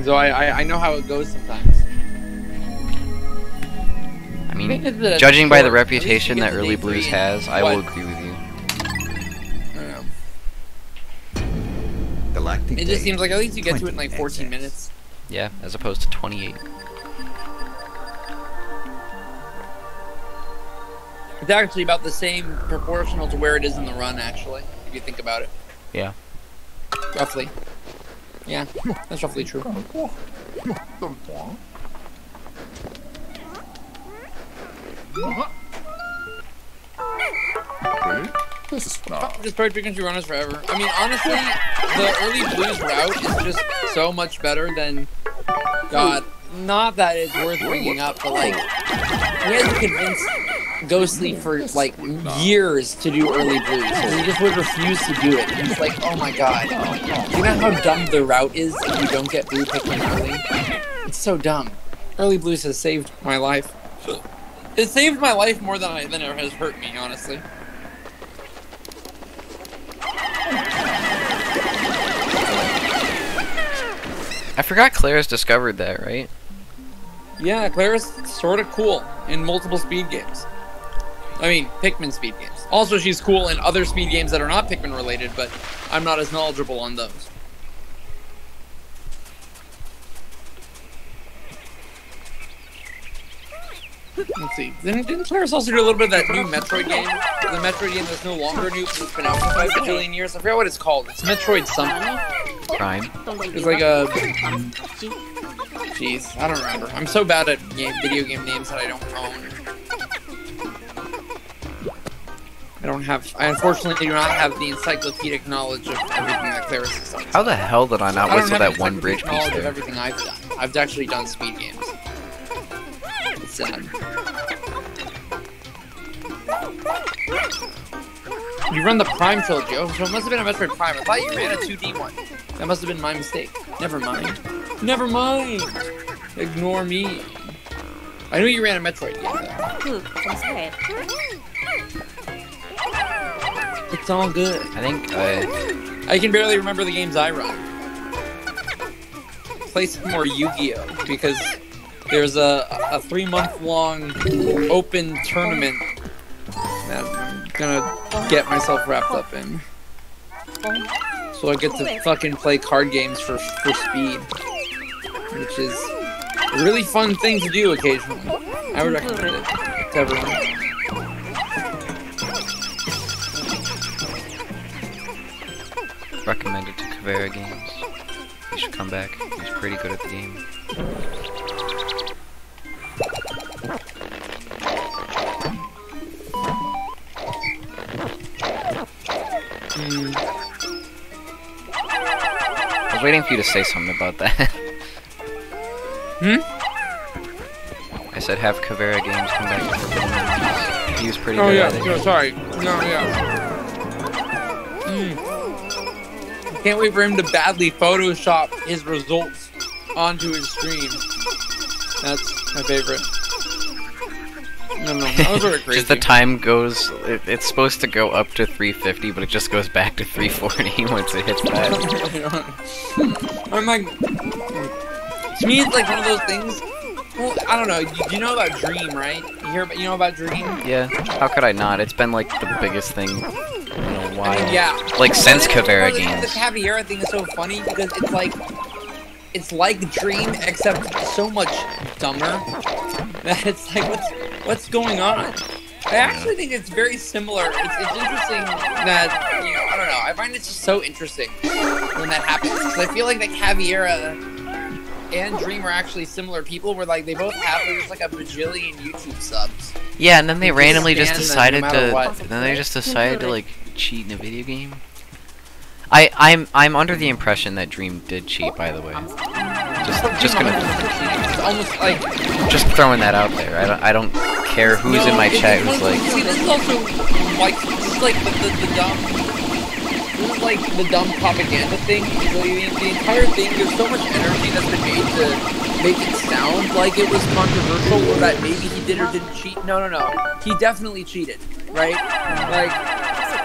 So I know how it goes sometimes. I mean, judging by the reputation that Early Blues has, I will agree with you. I don't know. It just seems like at least you get to it in like 14 minutes. Yeah, as opposed to 28. It's actually about the same proportional to where it is in the run, actually, if you think about it. Yeah. Roughly. Yeah, that's roughly true. Just played Pikachu Runners forever. I mean, honestly, the early Blues route is just so much better than... God, not that it's worth bringing up, but like, we had to convince Ghostly for like years to do early Blues, and he just would refuse to do it. And it's like, oh my god. Do you know how dumb the route is if you don't get Blue Pikmin early? It's so dumb. Early Blues has saved my life. It saved my life more than it has hurt me, honestly. I forgot Claire's discovered that, right? Yeah, Claire's sort of cool in multiple speed games. I mean, Pikmin speed games. Also, she's cool in other speed games that are not Pikmin related, but I'm not as knowledgeable on those. Let's see. Didn't Claire's also do a little bit of that new Metroid game? The Metroid game that's no longer new because it's been out for 5 bajillion years. I forgot what it's called. It's Metroid something. Prime. It's like a... Jeez, I don't remember. I'm so bad at video game names that I don't own. I unfortunately do not have the encyclopedic knowledge of everything that Claire's has done. How the hell did I not whistle that one bridge piece knowledge of there? everything I've done. I've actually done speed games. It's sad. You run the Prime trilogy. Oh, so it must have been a Metroid Prime. I thought you ran a 2D one. That must have been my mistake. Never mind. Never mind. Ignore me. I knew you ran a Metroid game, though. It's all good. I think I can barely remember the games I run. Play some more Yu-Gi-Oh! Because there's a 3-month-long open tournament that I'm gonna get myself wrapped up in. So I get to fucking play card games for speed. Which is a really fun thing to do occasionally. I would recommend it to everyone. recommended to Kavera Games. He should come back. He's pretty good at the game. I was waiting for you to say something about that. I said have Kavera Games come back to Forbidden Memories. He was pretty good at it. Oh yeah, sorry. No, yeah. Can't wait for him to badly Photoshop his results onto his stream. That's my favorite. No, that was sort of crazy. Just the time goes, it's supposed to go up to 350, but it just goes back to 340 once it hits that. I'm like, to me it's like one of those things, well, I don't know, you know about Dream, right? You know about Dream? Yeah, how could I not? It's been like the biggest thing in a while. I mean, yeah. Like since Kavera Games. The Caviera thing is so funny because it's like Dream except so much dumber that it's like, what's going on? I actually think it's very similar. It's interesting that, you know, I don't know, I find it just so interesting when that happens. Because I feel like the Caviera and Dream are actually similar people where like they both have like a bajillion YouTube subs. Yeah, and then they randomly just decided to like cheat in a video game. I'm under the impression that Dream did cheat, by the way. Just gonna almost like just throwing that out there. I don't care who's in my chat who's like. See, this is also like the dumb. This is like the dumb propaganda thing. The entire thing. There's so much energy that's been made to make it sound like it was controversial, or that maybe he did or didn't cheat. No. He definitely cheated. right? Like,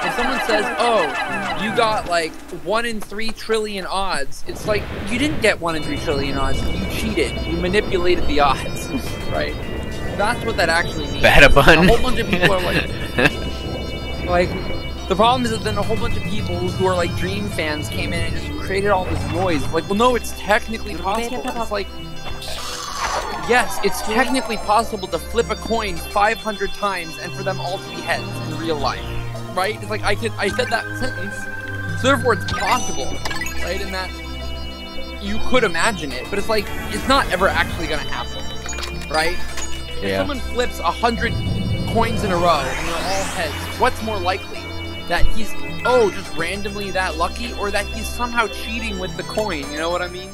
if someone says, "Oh, you got like 1 in 3 trillion odds," it's like you didn't get 1 in 3 trillion odds. You cheated. You manipulated the odds, right? That's what that actually means. Bad a bun. A whole bunch of people are like. The problem is that then a whole bunch of people who are like Dream fans came in and just created all this noise. Like, well, no, it's technically possible. It's like, yes, it's technically possible to flip a coin 500 times and for them all to be heads in real life, right? It's like I said that sentence, so therefore it's possible, right? And that you could imagine it, but it's like it's not ever actually gonna happen, right? If someone flips 100 coins in a row and they're all heads, what's more likely? That he's, just randomly that lucky, or that he's somehow cheating with the coin, you know what I mean?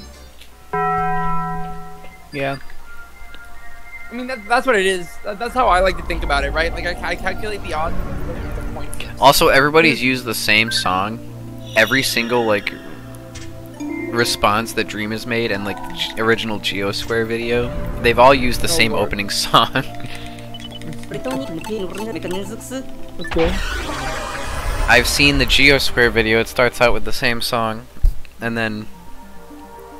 Yeah. I mean, that's what it is. That's how I like to think about it, right? Like, I calculate the odds with the coin. Also, everybody's used the same song. Every single, like, response that Dream has made and, like, the original Geosquare video, they've all used the same opening song. That's good. I've seen the Geosquare video, it starts out with the same song, and then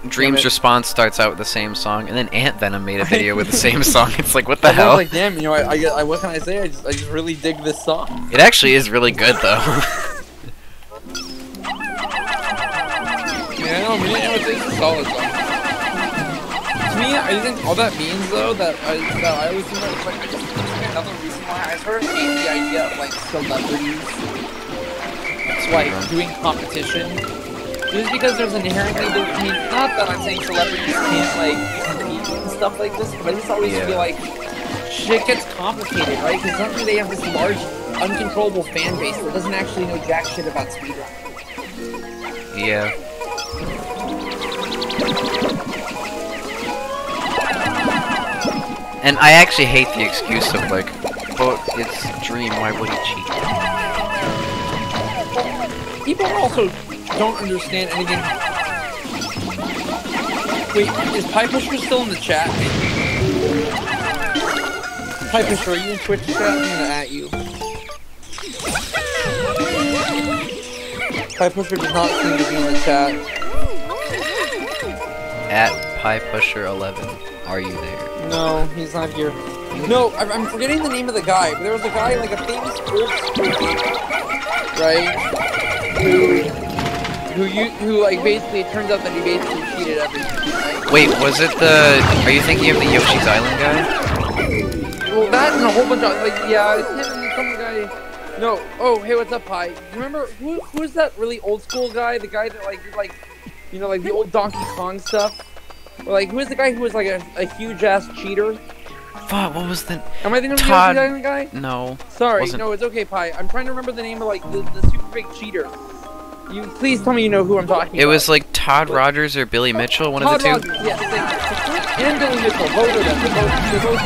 Dream's response starts out with the same song, and then Ant Venom made a video with the same song. It's like, what the hell? I was like, damn, you know, I what can I say? I just really dig this song. It actually is really good, though. Yeah, I mean, it's a solid song. To me, I think all that means, though, that I always think that, like, I just think another reason why I sort of hate the idea of, like, celebrities, like, doing competition, just because there's inherently, I mean, not that I'm saying celebrities can't, like, compete and stuff like this, but I just always feel like shit gets complicated, right? Because suddenly they have this large, uncontrollable fan base that doesn't actually know jack shit about speedrun. Yeah. And I actually hate the excuse of, like, oh, it's Dream, why would he cheat? People also don't understand anything. Wait, is Pie Pusher still in the chat? Pie Pusher, are you in Twitch chat? I'm gonna at you. Pie Pusher does not seem to be in the chat. At Pie Pusher 11, are you there? No, he's not here. No, I'm forgetting the name of the guy, but there was a guy, like a famous old school gamer, right? Who like basically, it turns out that he basically cheated everything, right? Wait, was it are you thinking of the Yoshi's Island guy? Well, that and a whole bunch of, like, yeah, it's him and some guy. No, oh, hey, what's up, Pi? Remember, who's that really old school guy? The guy that, like, did, like, you know, like the old Donkey Kong stuff? Or, like, who was the guy who was, like, a huge-ass cheater? Fuck, what was the... Am I thinking of the Todd... Yoshi's Island guy? No. Sorry, no, it's okay, Pi. I'm trying to remember the name of, like, the super big cheater. You please tell me you know who I'm talking about. It was, like, Todd Rogers or Billy Mitchell, one of the two? Todd Rogers, yes, and Billy Mitchell, both of them. They're both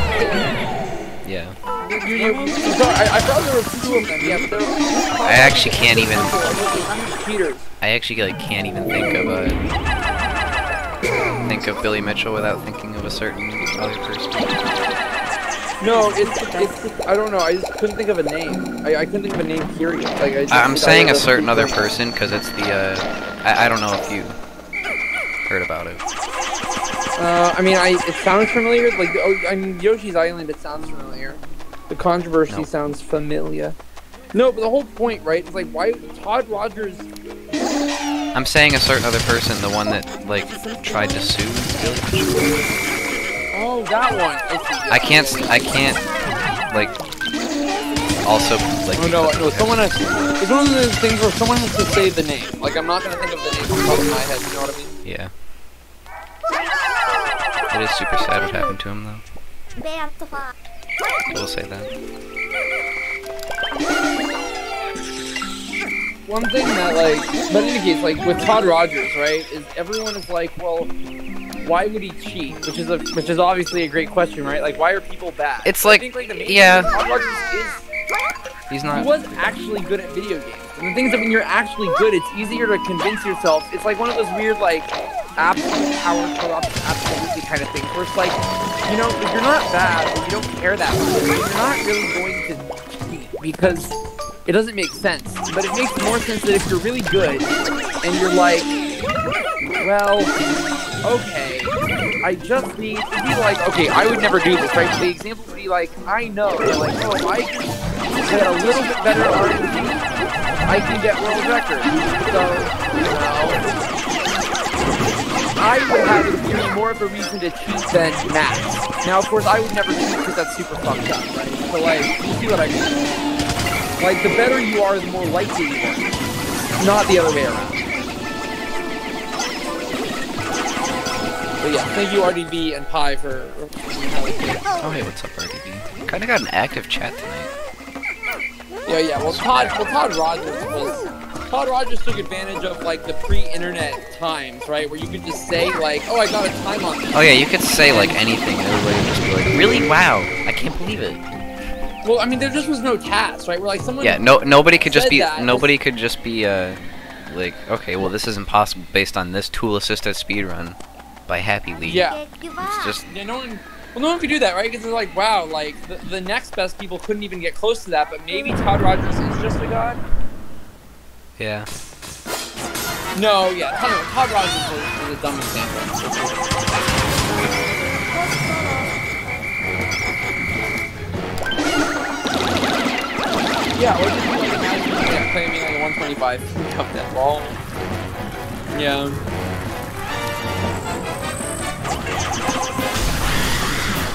yeah. I thought there were two of them, yeah, but there were... I actually can't even... Cheaters. I actually, like, can't even think of Billy Mitchell without thinking of a certain other person. No, it's I don't know, I just couldn't think of a name. I couldn't think of a name, period. Like, I'm saying a certain other person because it's the, I don't know if you heard about it. I mean, it sounds familiar, like, I mean, Yoshi's Island, it sounds familiar. The controversy sounds familiar. No, but the whole point, right, is like, why Todd Rogers... I'm saying a certain other person, the one that, like, tried to sue Billy Mitchell. Oh, that one. I can't, like, also, like... Oh, no, someone has... It's one of those things where someone has to say the name. Like, I'm not gonna think of the name off the top of my head, you know what I mean? Yeah. It is super sad what happened to him, though. I will say that. One thing that, like, but in any case, like, with Todd Rogers, right, is everyone is like, well, why would he cheat? Which is obviously a great question, right? Like, why are people bad? It's like, I think, like, the main yeah. thing Todd Rogers He's not. He was actually good at video games. And the thing is that when you're actually good, it's easier to convince yourself. It's like one of those weird, like, absolute power corrupts absolutely kind of things, where it's like, you know, if you're not bad, or you don't care that much, you're not really going to cheat. because it doesn't make sense. But it makes more sense that if you're really good and you're like, well, okay, I just need to be like, okay, I would never do this, right? The example would be like, I know, like, oh, if I can get a little bit better RNG, I can get world record. So, you know, I would have it give me more of a reason to cheat than Max. Now, of course, I would never cheat because that's super fucked up, right? So, like, you see what I mean? Like, the better you are, the more likely you are. Not the other way around. But yeah, thank you RDB and Pi for... Oh hey, what's up RDB? Kinda got an active chat tonight. Yeah, well Todd Rogers took advantage of like the pre-internet times, right? Where you could just say like, oh, I got a time on this. Oh yeah, you could say like anything and everybody would just be like, really? Wow, I can't believe it. Well, I mean, there just was no task, right? Where like someone nobody could just be like, okay, well this is impossible based on this tool-assisted speedrun by Happy League. Yeah. It's just... Yeah, no one could do that, right? Because they're like, wow, like, the next best people couldn't even get close to that, but maybe Todd Rogers is just a god? Yeah. No, yeah, Todd Rogers is a dumb example. Yeah, or just like imagine claiming like a 125 cup that ball. Yeah.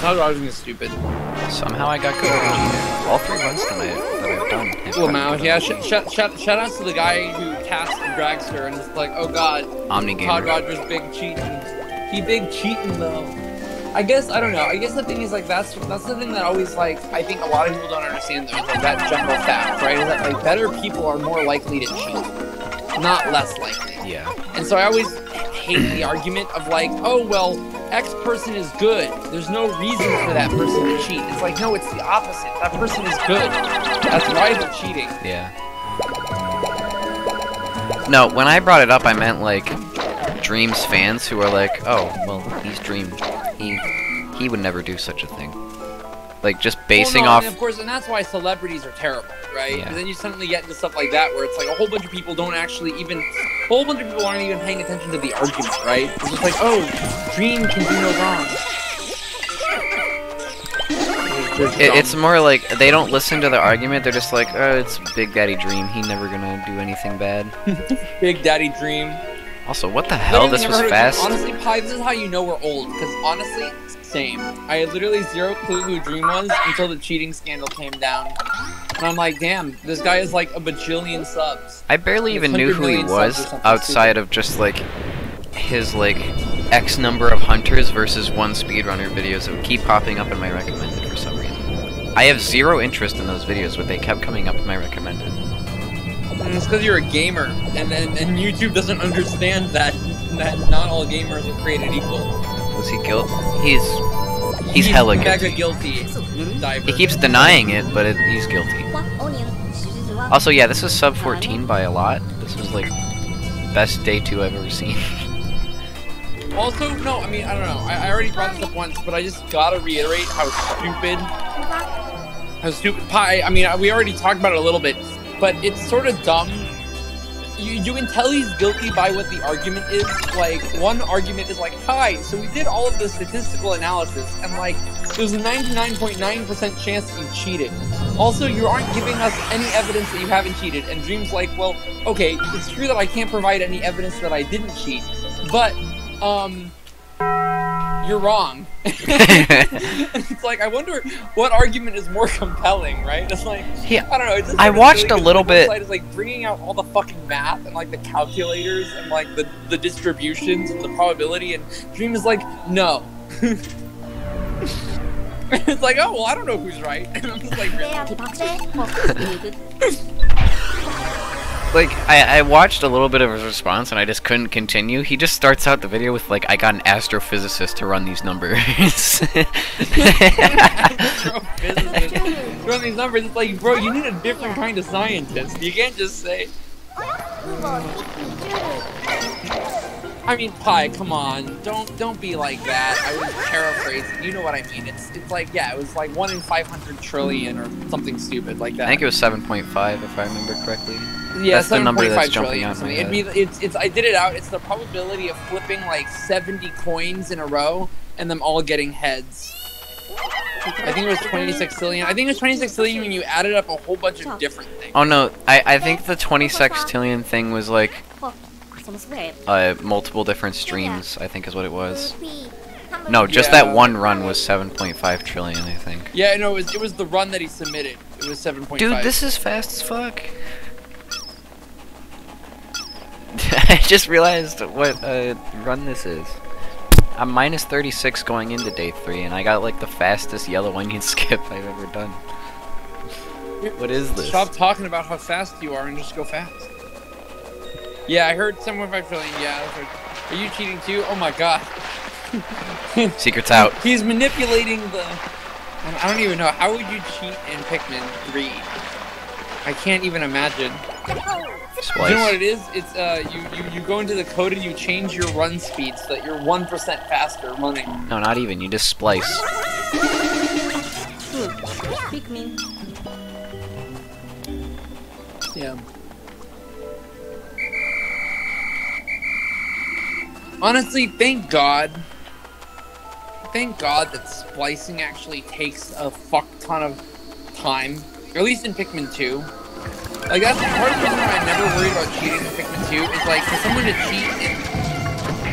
Todd Rogers is stupid. Somehow I got good at all 3 runs tonight that I've done. Well, now, yeah, shout out to the guy who tasked the dragster and it's like, oh god, Omni-gamer. Todd Rogers big cheating. He big cheating though. I guess, I don't know, I guess the thing is like, that's the thing that always like, I think a lot of people don't understand though, is like that general fact, right? Is that like better people are more likely to cheat, not less likely. Yeah. And so I always hate the argument of like, oh well, X person is good. There's no reason for that person to cheat. It's like, no, it's the opposite. That person is good. That's why they're cheating. Yeah. No, when I brought it up, I meant like Dream's fans who are like, oh, well, he's Dream. He would never do such a thing. Like just basing off. And of course, and that's why celebrities are terrible, right? Yeah. But then you suddenly get into stuff like that where it's like a whole bunch of people don't actually even, a whole bunch of people aren't even paying attention to the argument, right? It's just like, oh, Dream can do no wrong. It's more like they don't listen to the argument. They're just like, oh, it's Big Daddy Dream. He never gonna do anything bad. Big Daddy Dream. Also, what the hell? This was fast. Honestly, Pi, this is how you know we're old. Because honestly, same. I had literally zero clue who Dream was until the cheating scandal came down. And I'm like, damn, this guy is like a bajillion subs. I barely even knew who he was outside of just like his like X number of hunters versus one speedrunner videos that would keep popping up in my recommended for some reason. I have zero interest in those videos, but they kept coming up in my recommended. And it's because you're a gamer, and YouTube doesn't understand that not all gamers are created equal. Was he guilty? He's hella guilty. Mega guilty. He keeps denying it, but he's guilty. Also, yeah, this is sub 14 by a lot. This was like best day 2 I've ever seen. Also, no, I mean, I don't know. I already brought this up once, but I just gotta reiterate how stupid Pi. I mean, we already talked about it a little bit, but it's sort of dumb. You can tell he's guilty by what the argument is. Like, one argument is like, hi, so we did all of the statistical analysis, and like, there's a 99.9% chance that you cheated. Also, you aren't giving us any evidence that you haven't cheated. And Dream's like, well, okay, it's true that I can't provide any evidence that I didn't cheat, but, you're wrong. It's like, I wonder what argument is more compelling, right? It's like, yeah, I don't know. It's just I watched a little bit. It's like bringing out all the fucking math and like the calculators and like the distributions and the probability, and Dream is like, no. It's like, oh well, I don't know who's right. And I'm just like, really? Like, I watched a little bit of his response and I just couldn't continue. He just starts out the video with like, I got an astrophysicist to run these numbers. Astrophysicist. Run these numbers. It's like, bro, you need a different kind of scientist. You can't just say. I mean, Pi, come on, don't be like that. I was paraphrasing. You know what I mean? It's like, yeah, it was like 1 in 500 trillion or something stupid like that. I think it was 7.5 if I remember correctly. Yeah, that's the number that's jumping out in my head. I did it out. It's the probability of flipping like 70 coins in a row and them all getting heads. I think it was 26 trillion. I think it was 26 trillion when you added up a whole bunch of different things. Oh no, I think the 26 trillion thing was like multiple different streams, I think is what it was. No, just that one run was 7.5 trillion, I think. Yeah, no, it was the run that he submitted. It was 7.5. Dude, this is fast as fuck. I just realized what run this is. I'm minus 36 going into day 3, and I got like the fastest yellow onion skip I've ever done. What is this? Stop talking about how fast you are and just go fast. Yeah, I heard 7.5 trillion. Yeah, that's right. Are you cheating too? Oh my god. Secret's out. He's manipulating the... I don't even know. How would you cheat in Pikmin 3? I can't even imagine. Splice. You know what it is? It's you go into the code and you change your run speed so that you're 1% faster running. No, not even. You just splice. Pikmin. Yeah. Honestly, thank God. Thank God that splicing actually takes a fuck ton of time. Or at least in Pikmin 2. Like, that's part of the reason why I never worried about cheating in Pikmin 2 is, like, for someone to cheat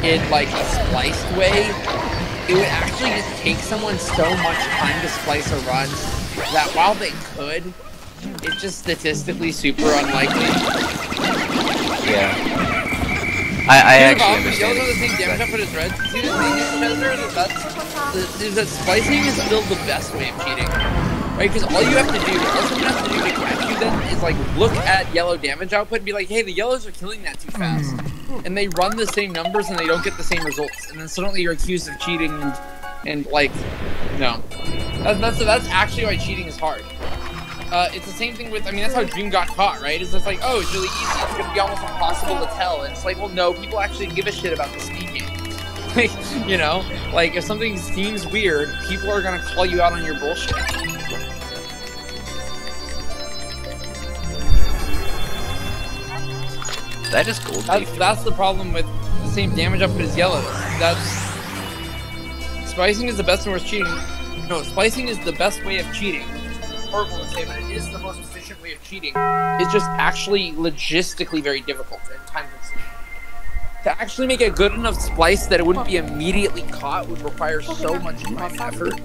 in like, a spliced way, it would actually just take someone so much time to splice a run that while they could, it's just statistically super unlikely. Yeah. I actually understand. You also the same damage output as red. See, the thing is, Chester, is that splicing is still the best way of cheating. Right? Because all you have to do, all someone has to do to catch you then is like look at yellow damage output and be like, hey, the yellows are killing that too fast. And they run the same numbers and they don't get the same results. And then suddenly you're accused of cheating and like, no. That's actually why cheating is hard. It's the same thing with, I mean, that's how Dream got caught, right? It's just like, oh, it's really easy. It's going to be almost impossible to tell. And it's like, well, no, people actually give a shit about the speed game. Like, you know, like, if something seems weird, people are going to call you out on your bullshit. That is gold. That's the problem with the same damage output as yellows. Splicing is the best and worst cheating. No, splicing is the best way of cheating. Horrible to say, but it is the most efficient way of cheating. It's just actually logistically very difficult and time-consuming. To actually make a good enough splice that it wouldn't be immediately caught would require so much time and effort.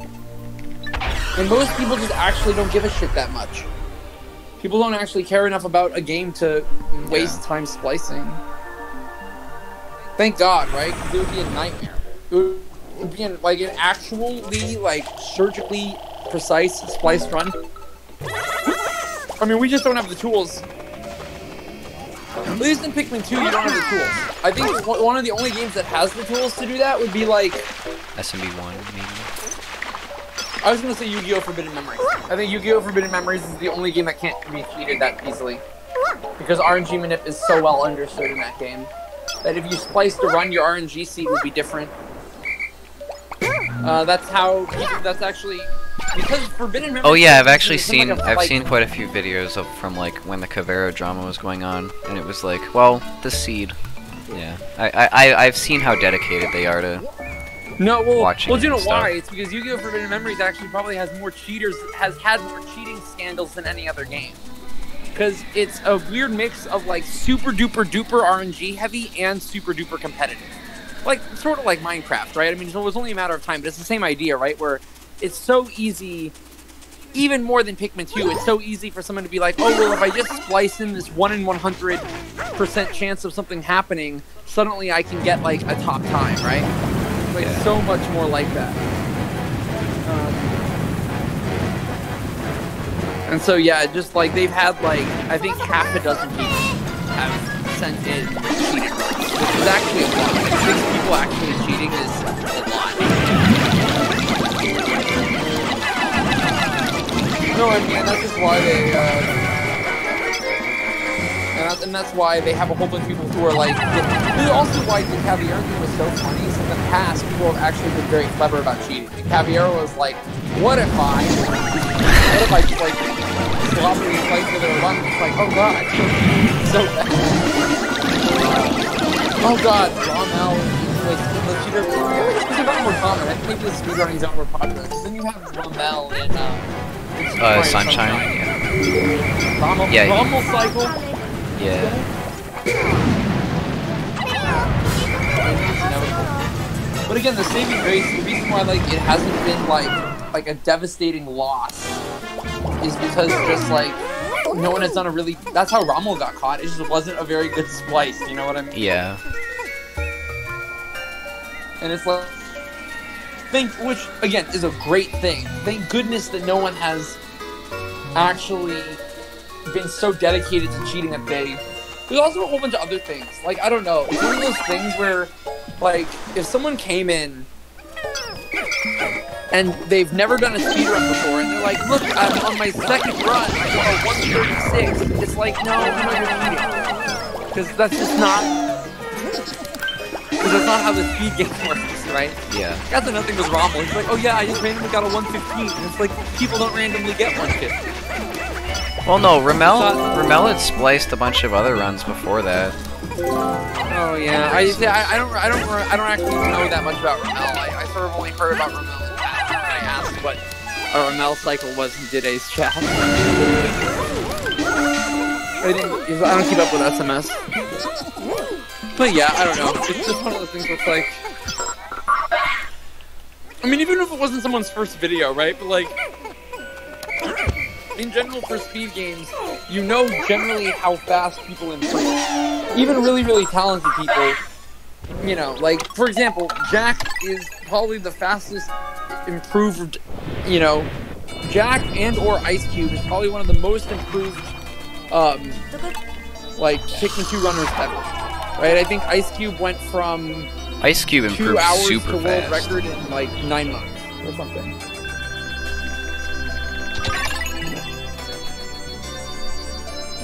And most people just actually don't give a shit that much. People don't actually care enough about a game to waste time splicing. Thank God, right? Because it would be a nightmare. It would be like an actually, like, surgically precise splice run. I mean, we just don't have the tools. At least in Pikmin 2, you don't have the tools. I think one of the only games that has the tools to do that would be like... SMB1, maybe? I was gonna say Yu-Gi-Oh! Forbidden Memories. I think Yu-Gi-Oh! Forbidden Memories is the only game that can't be cheated that easily. Because RNG manip is so well understood in that game. That if you spliced to run, your RNG seed would be different. That's actually... Because Forbidden Memories... Oh yeah, I've actually seen, I've seen quite a few videos of from like when the Cavero drama was going on. And it was like, well, the seed. Yeah. I've seen how dedicated they are to... No, well, do you know stuff. why? It's because Yu-Gi-Oh! Forbidden Memories actually probably has more cheaters, has had more cheating scandals than any other game. Because it's a weird mix of like super duper duper RNG heavy and super duper competitive. Like, sort of like Minecraft, right? I mean, so it was only a matter of time, but it's the same idea, right? Where it's so easy, even more than Pikmin 2, it's so easy for someone to be like, oh, well, if I just splice in this 1 in 100% chance of something happening, suddenly I can get like a top time, right? Like, so much more like that. And so, yeah, just like, they've had like, I think half a dozen people have sent in cheated runs, which is actually a lot. Like, 6 people actually cheating is a lot. No, I mean, that's just why they, and that's why they have a whole bunch of people who are like. This is also why the Caviar thing was so funny. So in the past, people have actually been very clever about cheating. The Caviar was like, what if I just like sloppily fight with a run? It's like, oh god, so bad. Oh god, Rommel, like the cheater. It's a lot more common. I think maybe the speedrunning is more popular. Because then you have Rommel in Sunshine. Yeah. Rommel cycle. Yeah. But again, the saving grace, the reason why like it hasn't been like a devastating loss is because just like no one has done a really. That's how Rommel got caught. It just wasn't a very good splice. You know what I mean? Yeah. And it's like, which again is a great thing. Thank goodness that no one has actually been so dedicated to cheating that they. There's also a whole bunch of other things. Like, I don't know. It's one of those things where, like, if someone came in and they've never done a speedrun before, and they're like, look, on my second run, I got a 136. It's like, no, you're cheating. Because that's just not... Because that's not how the speed game works, right? Yeah. That's another thing with Rommel. He's like, oh yeah, I just randomly got a 115. And it's like, people don't randomly get 150. Well, no, Rommel had spliced a bunch of other runs before that. Oh yeah, I don't actually know that much about Rommel. I sort of only heard about Rommel when I asked what a Rommel cycle was in today's chat. I don't keep up with SMS. But yeah, I don't know. It's just one of those things where it's like, I mean, even if it wasn't someone's first video, right? But like, in general, for speed games, you know generally how fast people improve. Even really, really talented people, you know, like, for example, Jack is probably the fastest improved, you know, Jack and or Ice Cube is probably one of the most improved, like, Pikmin 2 runners ever. Right? I think Ice Cube went from Ice Cube improved 2 hours super to world fast. record in, like, 9 months or something.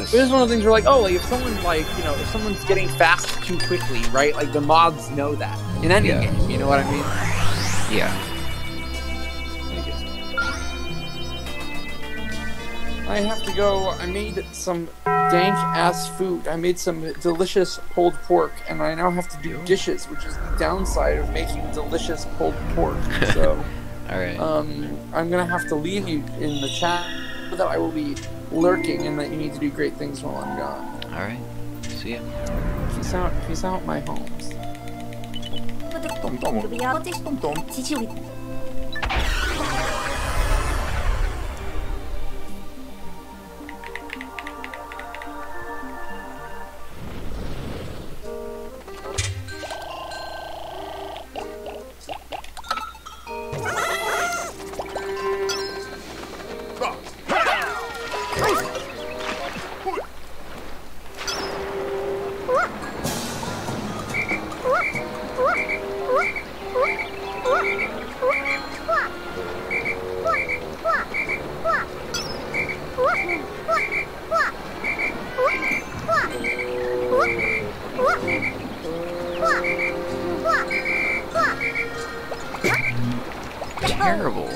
It is one of the things where, like, oh, like, if someone, like, you know, if someone's getting fast too quickly, right? Like, the mods know that. In any game, you know what I mean? Yeah. I have to go. I made some dank-ass food. I made some delicious pulled pork, and I now have to do dishes, which is the downside of making delicious pulled pork. So, Alright. I'm gonna have to leave you in the chat that I will be lurking and that you need to do great things while I'm gone. Alright. See ya. Peace out, my homes. Terrible.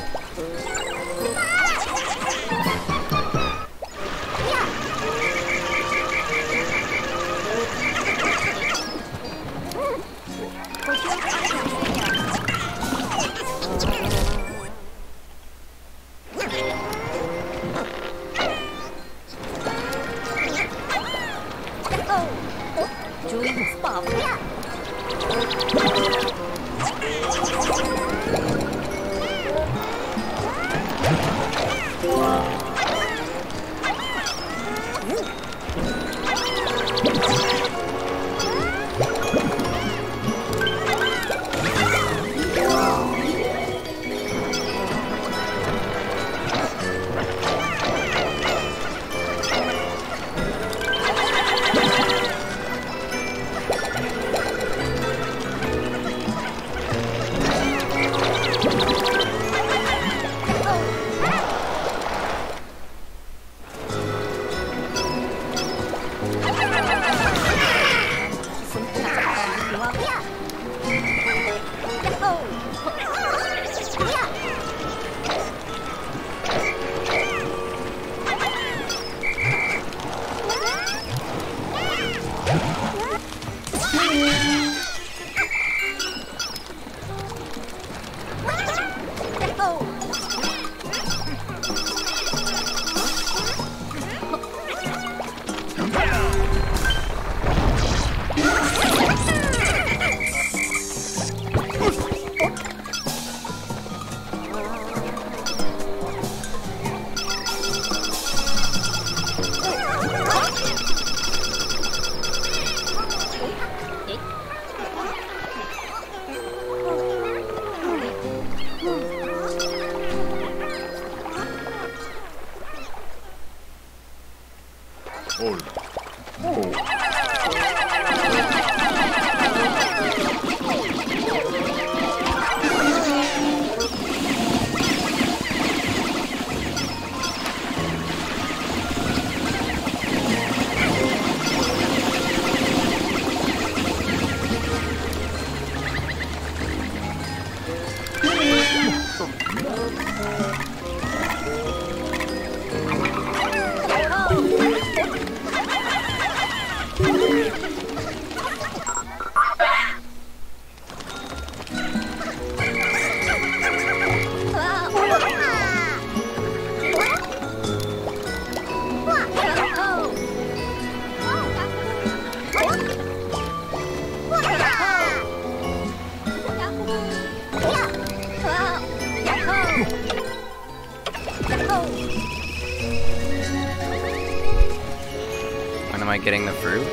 am I getting the fruit?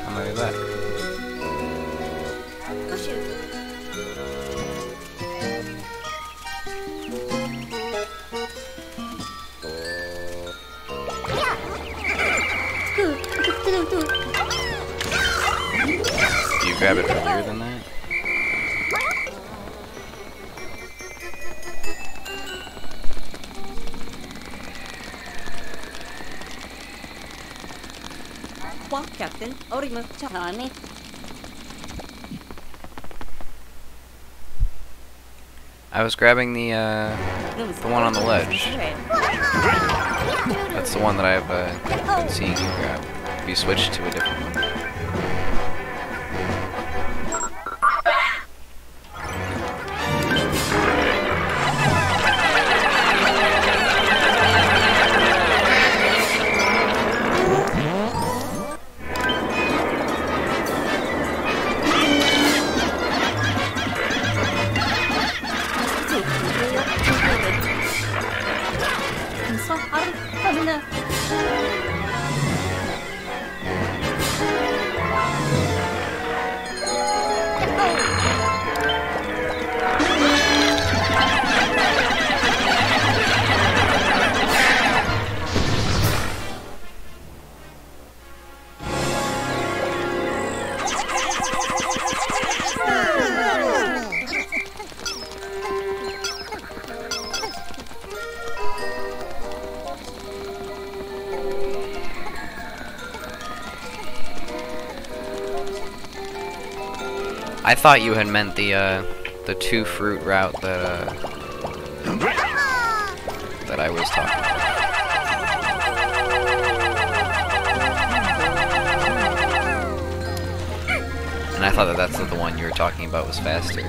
I'm gonna do that. Do you grab it earlier than that? Captain. I was grabbing the one on the ledge. That's the one that I've been seeing you grab. Have you switched to a different one? I thought you had meant the 2 fruit route that that I was talking about. And I thought that that's the one you were talking about was faster.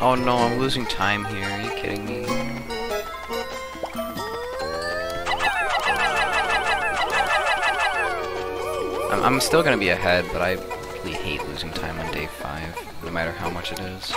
Oh no, I'm losing time here. Are you kidding me? I'm still gonna be ahead, but I really hate losing time on day 5, no matter how much it is.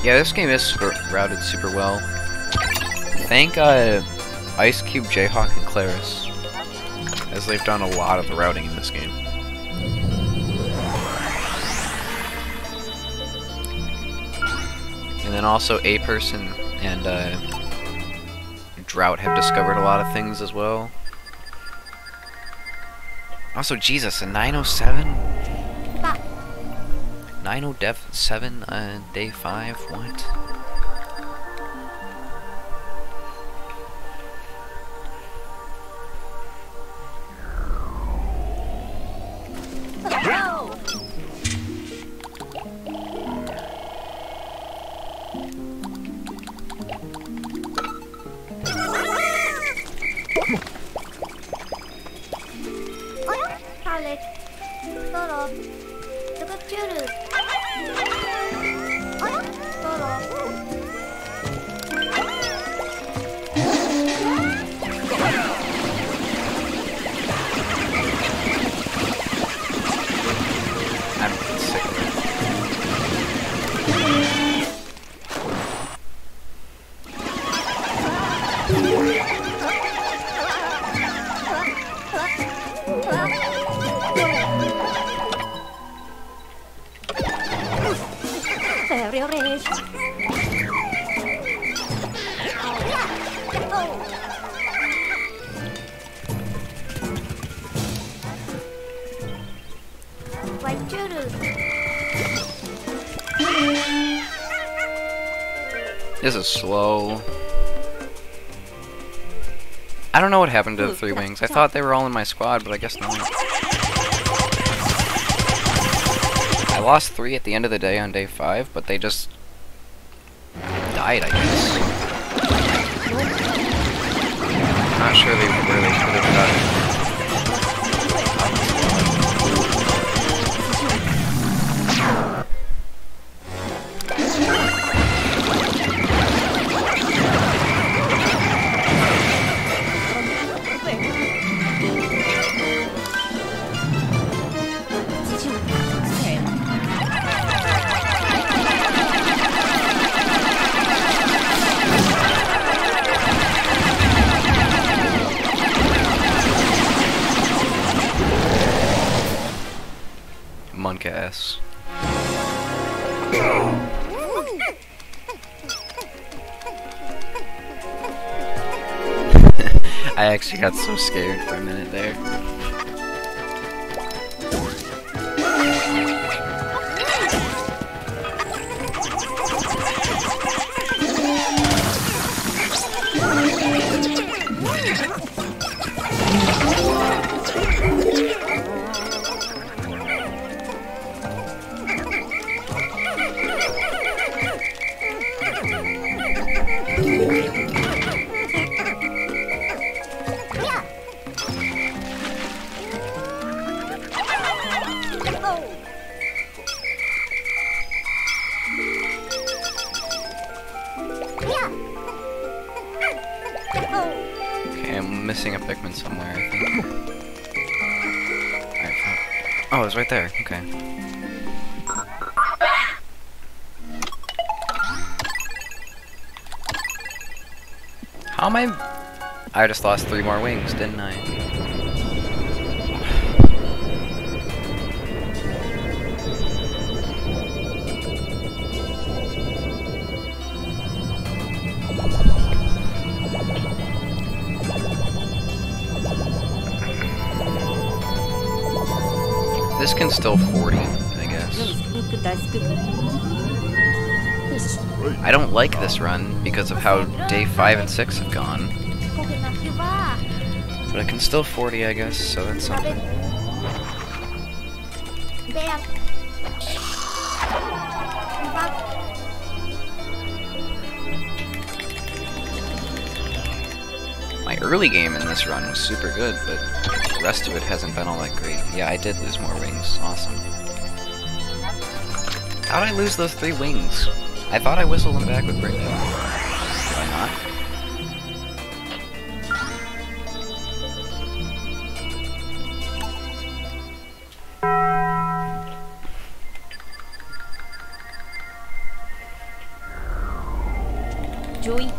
Yeah, this game is routed super well. Thank Ice Cube, Jayhawk, and Claris, as they've done a lot of the routing in this game. And then also A-Person and Drought have discovered a lot of things as well. Also, Jesus, a 907? 90 Dev 7 day 5. What? This is slow. I don't know what happened to the 3 wings. I thought they were all in my squad, but I guess not. I lost 3 at the end of the day on day 5, but they just died, I guess. I'm not sure where they could have died. Monk-ass. I actually got so scared for a minute there. Okay, I'm missing a Pikmin somewhere, I think. Alright, oh, it's right there. Okay. How am I just lost 3 more wings, didn't I? This can still 40, I guess. I don't like this run because of how day 5 and 6 have gone. But I can still 40, I guess, so that's something. My early game in this run was super good, but the rest of it hasn't been all that great. Yeah, I did lose more wings. Awesome. How'd I lose those 3 wings? I thought I whistled them back with Brittany. Did I not? Joey.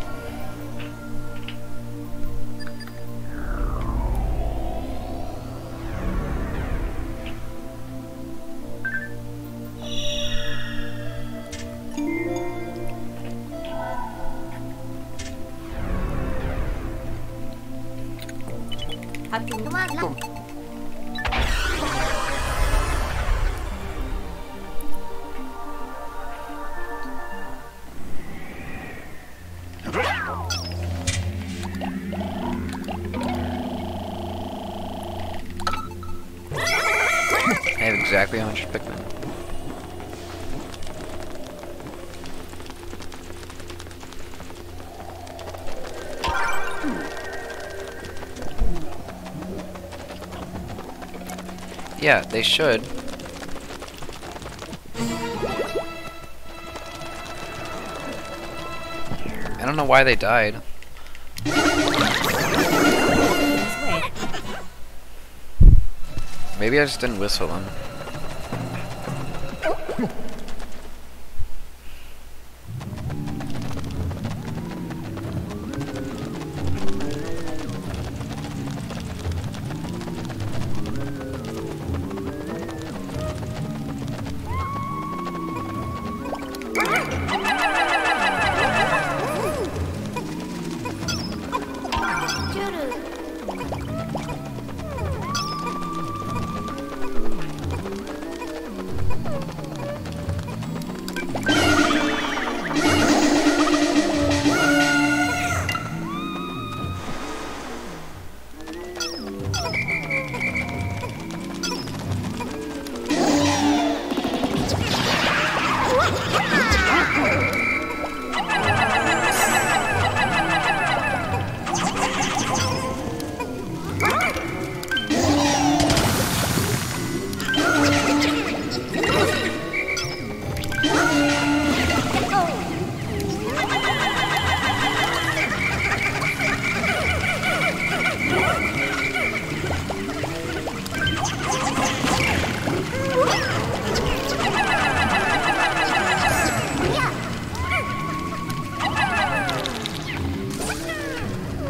exactly 100 Pikmin. Yeah, they should. I don't know why they died. Maybe I just didn't whistle them.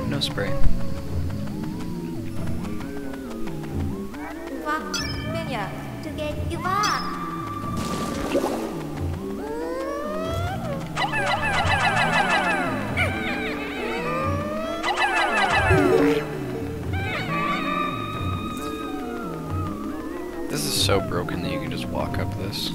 No spray. This is so broken that you can just walk up this.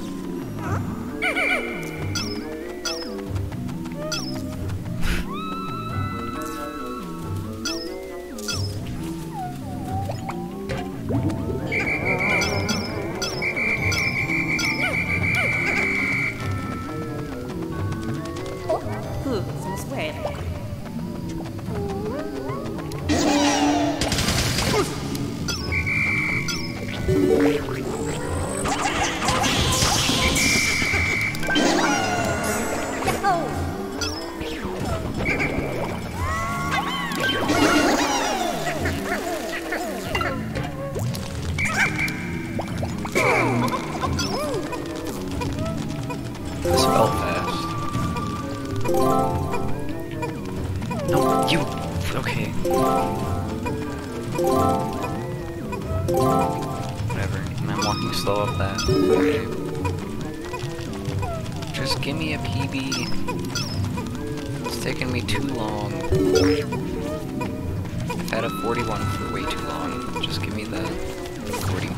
This felt fast. No, you... Okay. Whatever. And I'm walking slow up that. Okay. Just give me a PB. It's taking me too long. I've had a 41 for way too long. Just give me the 40.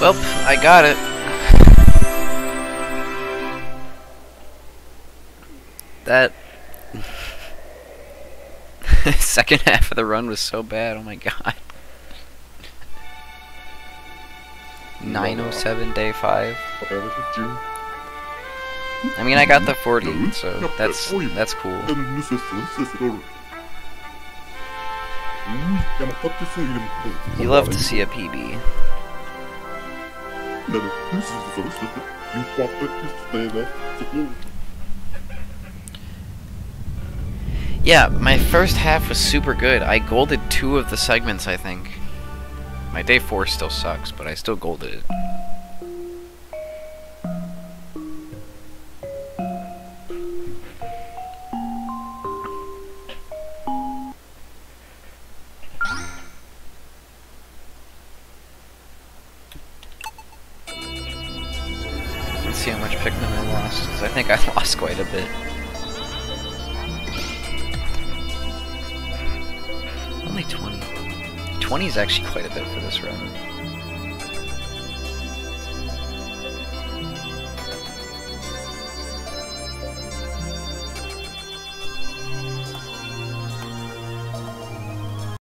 Well, I got it. That second half of the run was so bad, oh my god. 907 day 5. I mean, I got the 40, so that's cool. You love to see a PB. Yeah, my first half was super good. I golded 2 of the segments, I think. My day 4 still sucks, but I still golded it. Let's see how much Pikmin I lost, because I think I lost quite a bit. Only 20. 20 is actually quite a bit for this run.